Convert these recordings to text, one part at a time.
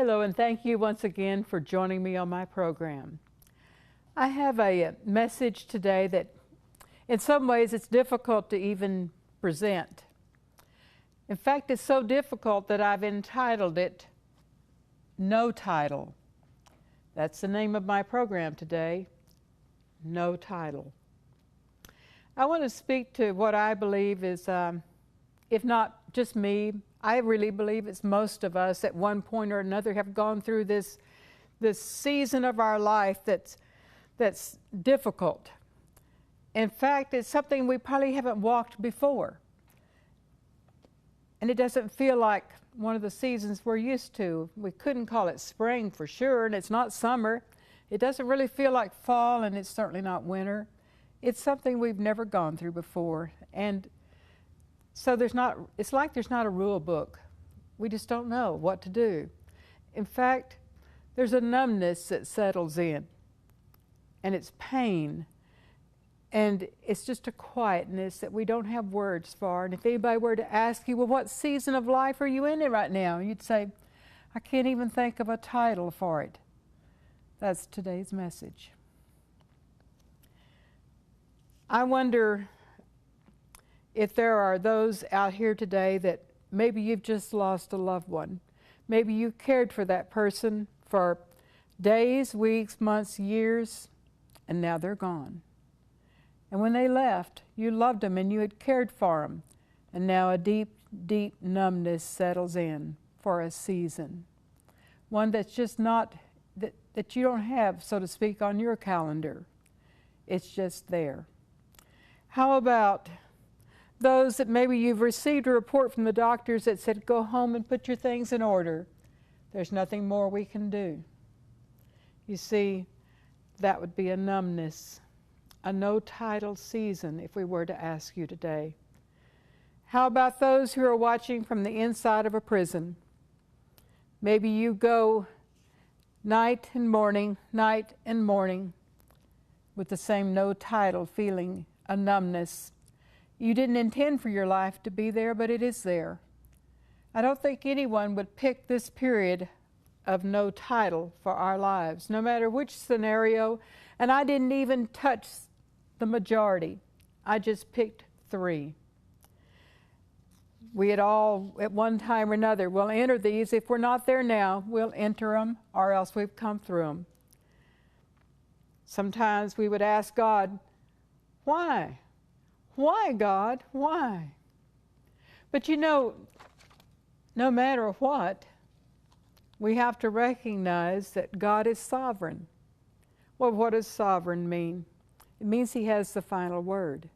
Hello, and thank you once again for joining me on my program. I have a message today that in some ways it's difficult to even present. In fact, it's so difficult that I've entitled it No Title. That's the name of my program today, No Title. I want to speak to what I believe is, if not just me, I really believe it's most of us at one point or another have gone through this season of our life that's difficult. In fact, it's something we probably haven't walked before. And it doesn't feel like one of the seasons we're used to. We couldn't call it spring for sure, and it's not summer. It doesn't really feel like fall, and it's certainly not winter. It's something we've never gone through before. And so it's like there's not a rule book. We just don't know what to do. In fact, there's a numbness that settles in, and it's pain, and it's just a quietness that we don't have words for. And if anybody were to ask you, well, what season of life are you in right now? You'd say, I can't even think of a title for it. That's today's message. I wonder if there are those out here today that maybe you've just lost a loved one. Maybe you cared for that person for days, weeks, months, years, and now they're gone. And when they left, you loved them and you had cared for them. And now a deep, deep numbness settles in for a season. One that's just not, that you don't have, so to speak, on your calendar. It's just there. How about those that maybe you've received a report from the doctors that said, go home and put your things in order. There's nothing more we can do. You see, that would be a numbness, a no-title season if we were to ask you today. How about those who are watching from the inside of a prison? Maybe you go night and morning with the same no-title feeling, a numbness. You didn't intend for your life to be there, but it is there. I don't think anyone would pick this period of no title for our lives, no matter which scenario, and I didn't even touch the majority. I just picked 3. We had all, at one time or another, will enter these. If we're not there now, we'll enter them, or else we've come through them. Sometimes we would ask God, why? Why, God? Why? But you know, no matter what, we have to recognize that God is sovereign. Well, what does sovereign mean? It means He has the final word.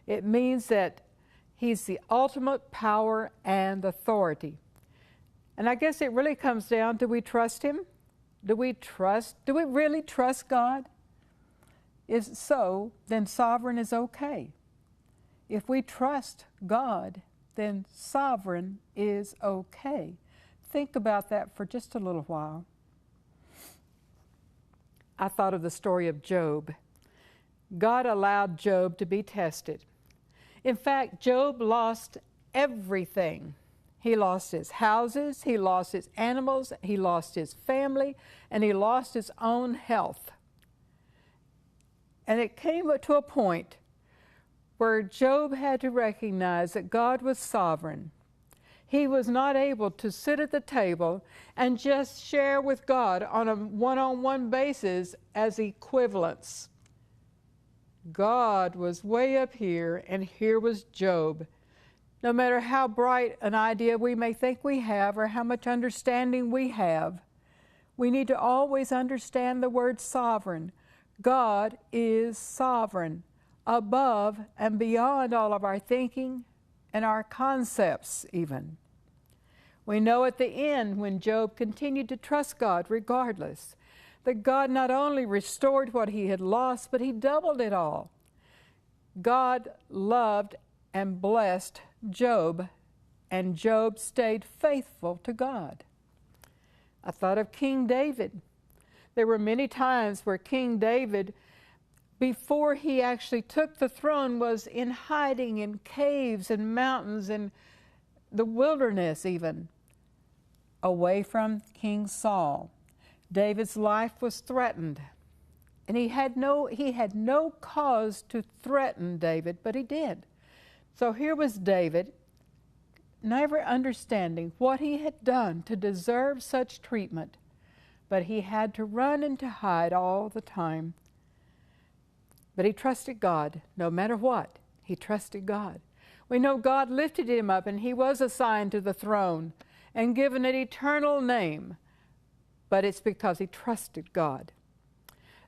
It means that He's the ultimate power and authority. And I guess it really comes down, do we trust Him? Do we really trust God? If so, then sovereign is okay. If we trust God, then sovereign is okay. Think about that for just a little while. I thought of the story of Job. God allowed Job to be tested. In fact, Job lost everything. He lost his houses, he lost his animals, he lost his family, and he lost his own health. And it came to a point where Job had to recognize that God was sovereign. He was not able to sit at the table and just share with God on a one-on-one basis as equivalents. God was way up here, and here was Job. No matter how bright an idea we may think we have or how much understanding we have, we need to always understand the word sovereign. God is sovereign, above and beyond all of our thinking and our concepts even. We know at the end, when Job continued to trust God regardless, that God not only restored what he had lost, but He doubled it all. God loved and blessed Job, and Job stayed faithful to God. I thought of King David. There were many times where King David, before he actually took the throne, was in hiding in caves and mountains and the wilderness even, away from King Saul. David's life was threatened. And he had no cause to threaten David, but he did. So here was David, never understanding what he had done to deserve such treatment, but he had to run and to hide all the time. But he trusted God, no matter what. He trusted God. We know God lifted him up, and he was assigned to the throne and given an eternal name, but it's because he trusted God.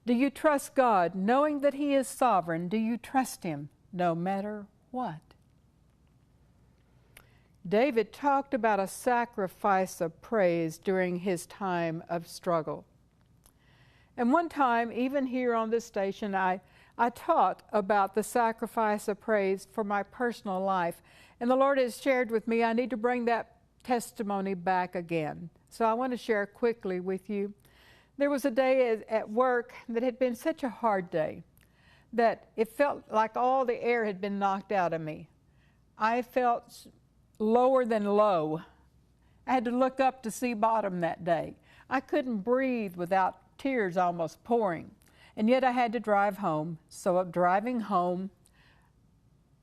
Do you trust God knowing that he is sovereign? Do you trust him no matter what? David talked about a sacrifice of praise during his time of struggle. And one time, even here on this station, I taught about the sacrifice of praise for my personal life. And the Lord has shared with me I need to bring that testimony back again. So I want to share quickly with you. There was a day at work that had been such a hard day that it felt like all the air had been knocked out of me. I felt lower than low. I had to look up to see bottom that day. I couldn't breathe without tears almost pouring. And yet I had to drive home. So driving home,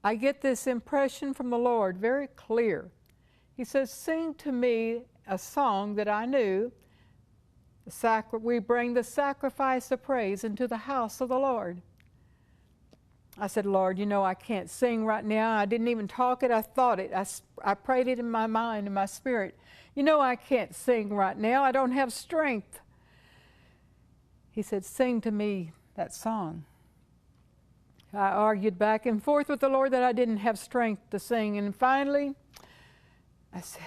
I get this impression from the Lord very clear. He says, sing to me a song that I knew. We bring the sacrifice of praise into the house of the Lord. I said, Lord, you know I can't sing right now. I didn't even talk it. I thought it. I prayed it in my mind, in my spirit. You know I can't sing right now. I don't have strength. He said, sing to me that song. I argued back and forth with the Lord that I didn't have strength to sing. And finally, I said,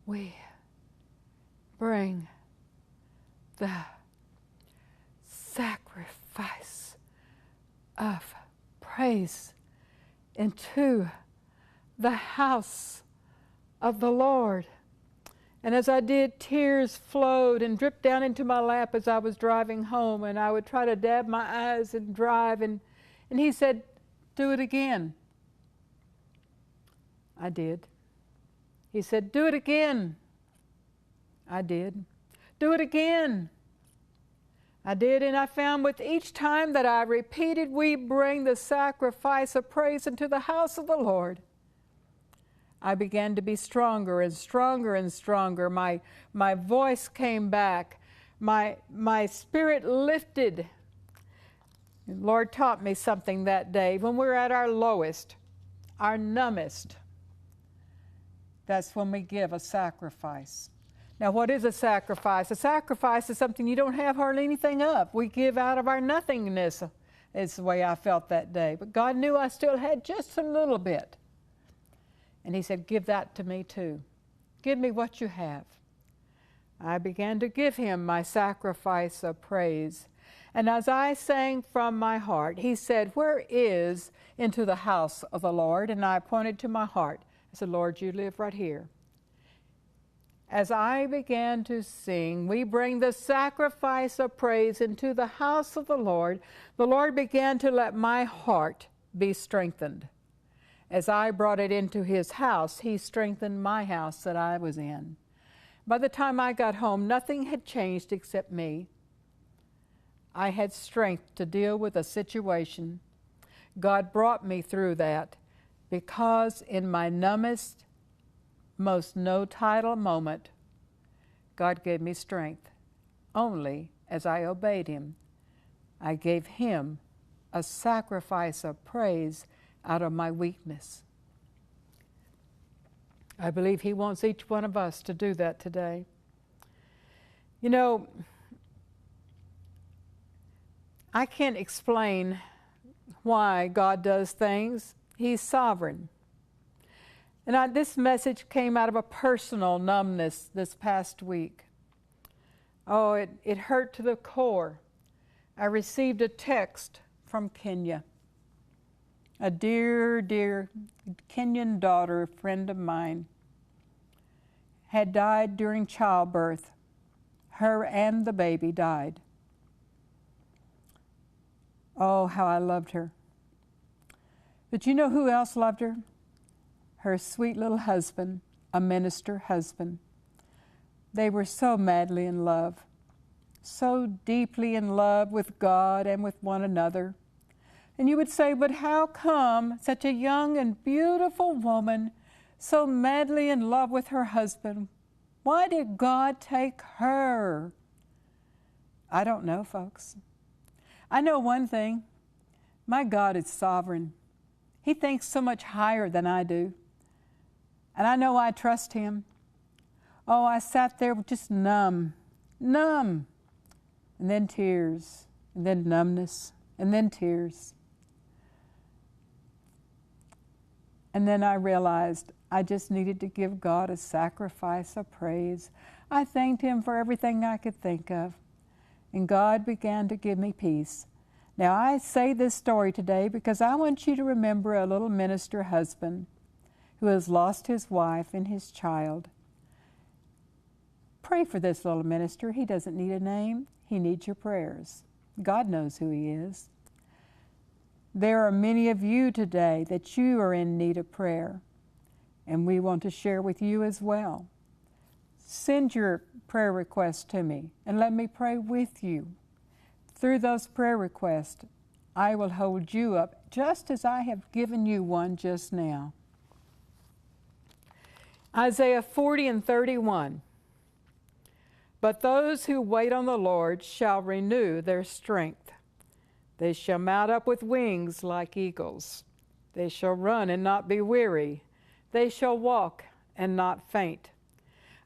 we bring the sacrifice of praise into the house of the Lord. And as I did, tears flowed and dripped down into my lap as I was driving home, and I would try to dab my eyes and drive, and he said, do it again. I did. He said, do it again. I did. Do it again. I did, and I found with each time that I repeated, we bring the sacrifice of praise into the house of the Lord, I began to be stronger and stronger and stronger. My voice came back. My spirit lifted. The Lord taught me something that day. When we're at our lowest, our numbest, that's when we give a sacrifice. Now, what is a sacrifice? A sacrifice is something you don't have hardly anything of. We give out of our nothingness. It's the way I felt that day. But God knew I still had just a little bit. And he said, give that to me too. Give me what you have. I began to give him my sacrifice of praise. And as I sang from my heart, he said, where is into the house of the Lord? And I pointed to my heart. I said, Lord, you live right here. As I began to sing, we bring the sacrifice of praise into the house of the Lord began to let my heart be strengthened. As I brought it into his house, he strengthened my house that I was in. By the time I got home, nothing had changed except me. I had strength to deal with a situation. God brought me through that because in my numbest, most no title moment, God gave me strength. Only as I obeyed him, I gave him a sacrifice of praise out of my weakness. I believe he wants each one of us to do that today. You know, I can't explain why God does things. He's sovereign. And this message came out of a personal numbness this past week. Oh, it hurt to the core. I received a text from Kenya. A dear, dear Kenyan daughter, friend of mine, had died during childbirth. Her and the baby died. Oh, how I loved her. But you know who else loved her? Her sweet little husband, a minister husband. They were so madly in love, so deeply in love with God and with one another. And you would say, but how come such a young and beautiful woman so madly in love with her husband? Why did God take her? I don't know, folks. I know one thing. My God is sovereign. He thinks so much higher than I do. And I know I trust Him. Oh, I sat there just numb, and then tears, and then numbness, and then tears. And then I realized I just needed to give God a sacrifice of praise. I thanked Him for everything I could think of, and God began to give me peace. Now, I say this story today because I want you to remember a little minister husband who has lost his wife and his child. Pray for this little minister. He doesn't need a name. He needs your prayers. God knows who he is. There are many of you today that you are in need of prayer, and we want to share with you as well. Send your prayer requests to me, and let me pray with you. Through those prayer requests, I will hold you up just as I have given you one just now. Isaiah 40:31. But those who wait on the Lord shall renew their strength. They shall mount up with wings like eagles. They shall run and not be weary. They shall walk and not faint.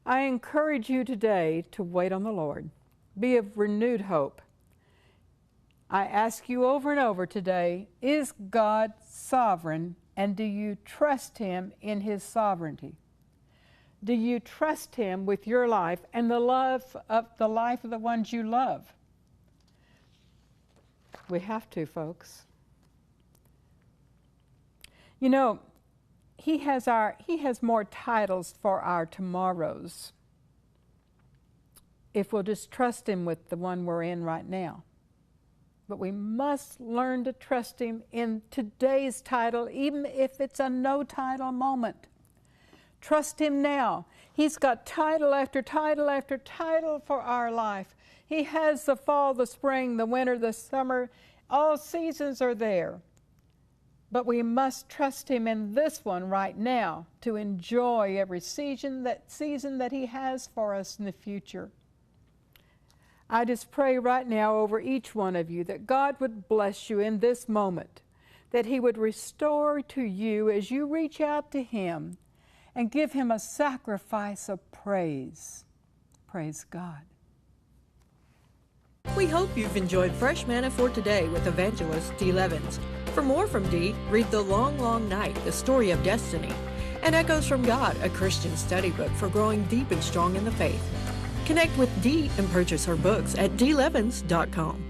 I encourage you today to wait on the Lord. Be of renewed hope. I ask you over and over today, is God sovereign, and do you trust Him in His sovereignty? Do you trust Him with your life and the life of the ones you love? We have to, folks. You know, He has more titles for our tomorrows if we'll just trust Him with the one we're in right now. But we must learn to trust Him in today's title, even if it's a no-title moment. Trust Him now. He's got title after title after title for our life. He has the fall, the spring, the winter, the summer. All seasons are there. But we must trust Him in this one right now to enjoy every season that He has for us in the future. I just pray right now over each one of you that God would bless you in this moment, that He would restore to you as you reach out to Him and give Him a sacrifice of praise. Praise God. We hope you've enjoyed Fresh Manna for Today with Evangelist D. Levens. For more from Dee, read The Long, Long Night, The Story of Destiny, and Echoes from God, a Christian study book for growing deep and strong in the faith. Connect with Dee and purchase her books at dlevens.com.